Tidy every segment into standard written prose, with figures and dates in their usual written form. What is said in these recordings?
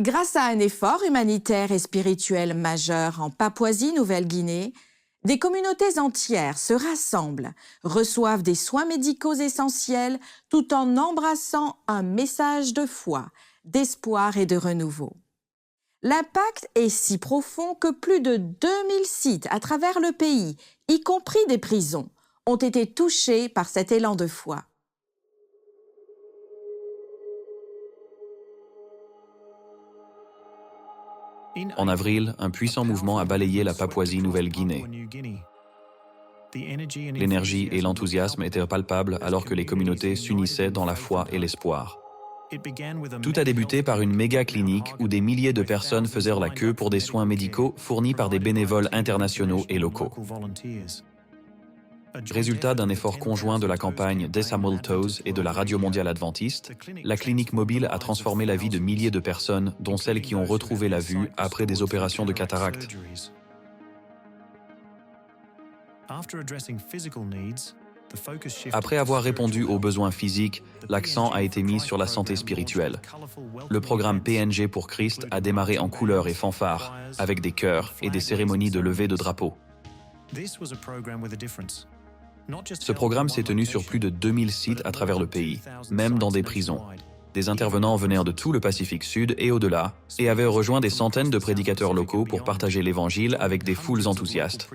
Grâce à un effort humanitaire et spirituel majeur en Papouasie-Nouvelle-Guinée, des communautés entières se rassemblent, reçoivent des soins médicaux essentiels tout en embrassant un message de foi, d'espoir et de renouveau. L'impact est si profond que plus de 2000 sites à travers le pays, y compris des prisons, ont été touchés par cet élan de foi. En avril, un puissant mouvement a balayé la Papouasie-Nouvelle-Guinée. L'énergie et l'enthousiasme étaient palpables alors que les communautés s'unissaient dans la foi et l'espoir. Tout a débuté par une méga clinique où des milliers de personnes faisaient la queue pour des soins médicaux fournis par des bénévoles internationaux et locaux. Résultat d'un effort conjoint de la campagne Decimals Toes et de la Radio Mondiale Adventiste, la clinique mobile a transformé la vie de milliers de personnes, dont celles qui ont retrouvé la vue après des opérations de cataracte. Après avoir répondu aux besoins physiques, l'accent a été mis sur la santé spirituelle. Le programme PNG pour Christ a démarré en couleurs et fanfares, avec des chœurs et des cérémonies de levée de drapeaux. Ce programme s'est tenu sur plus de 2000 sites à travers le pays, même dans des prisons. Des intervenants venaient de tout le Pacifique Sud et au-delà, et avaient rejoint des centaines de prédicateurs locaux pour partager l'Évangile avec des foules enthousiastes.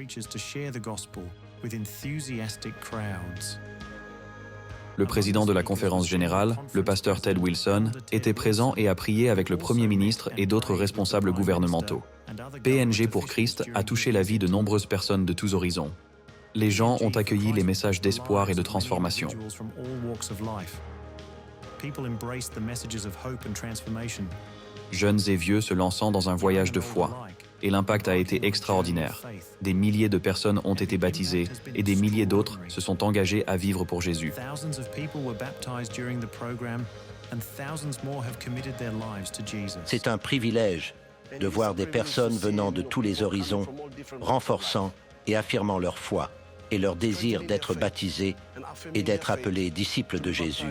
Le président de la conférence générale, le pasteur Ted Wilson, était présent et a prié avec le Premier ministre et d'autres responsables gouvernementaux. PNG pour Christ a touché la vie de nombreuses personnes de tous horizons. Les gens ont accueilli les messages d'espoir et de transformation. Jeunes et vieux se lançant dans un voyage de foi. Et l'impact a été extraordinaire. Des milliers de personnes ont été baptisées et des milliers d'autres se sont engagés à vivre pour Jésus. C'est un privilège de voir des personnes venant de tous les horizons, renforçant et affirmant leur foi et leur désir d'être baptisés et d'être appelés disciples de Jésus.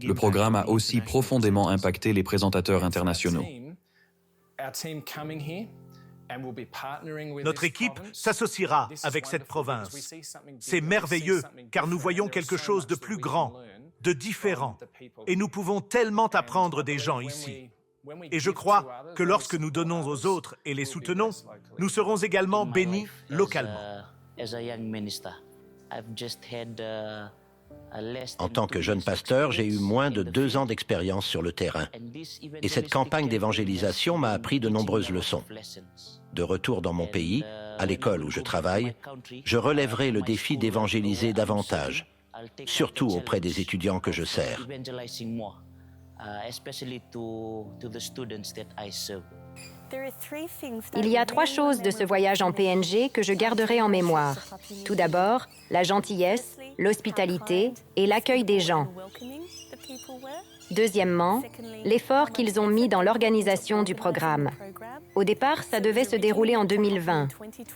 Le programme a aussi profondément impacté les présentateurs internationaux. Notre équipe s'associera avec cette province. C'est merveilleux, car nous voyons quelque chose de plus grand, de différent, et nous pouvons tellement apprendre des gens ici. Et je crois que lorsque nous donnons aux autres et les soutenons, nous serons également bénis localement. En tant que jeune pasteur, j'ai eu moins de 2 ans d'expérience sur le terrain. Et cette campagne d'évangélisation m'a appris de nombreuses leçons. De retour dans mon pays, à l'école où je travaille, je relèverai le défi d'évangéliser davantage, surtout auprès des étudiants que je sers. Il y a 3 choses de ce voyage en PNG que je garderai en mémoire. Tout d'abord, la gentillesse, l'hospitalité et l'accueil des gens. Deuxièmement, l'effort qu'ils ont mis dans l'organisation du programme. Au départ, ça devait se dérouler en 2020.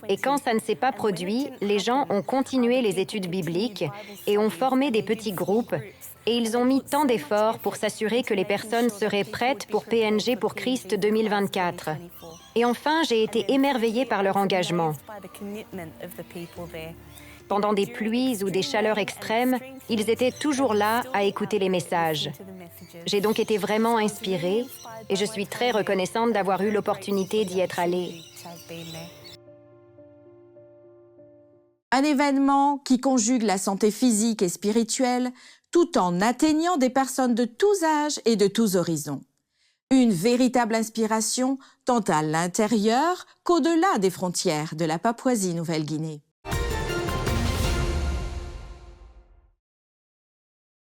Et quand ça ne s'est pas produit, les gens ont continué les études bibliques et ont formé des petits groupes. Et ils ont mis tant d'efforts pour s'assurer que les personnes seraient prêtes pour PNG pour Christ 2024. Et enfin, j'ai été émerveillée par leur engagement. Pendant des pluies ou des chaleurs extrêmes, ils étaient toujours là à écouter les messages. J'ai donc été vraiment inspirée et je suis très reconnaissante d'avoir eu l'opportunité d'y être allée. Un événement qui conjugue la santé physique et spirituelle tout en atteignant des personnes de tous âges et de tous horizons. Une véritable inspiration tant à l'intérieur qu'au-delà des frontières de la Papouasie-Nouvelle-Guinée.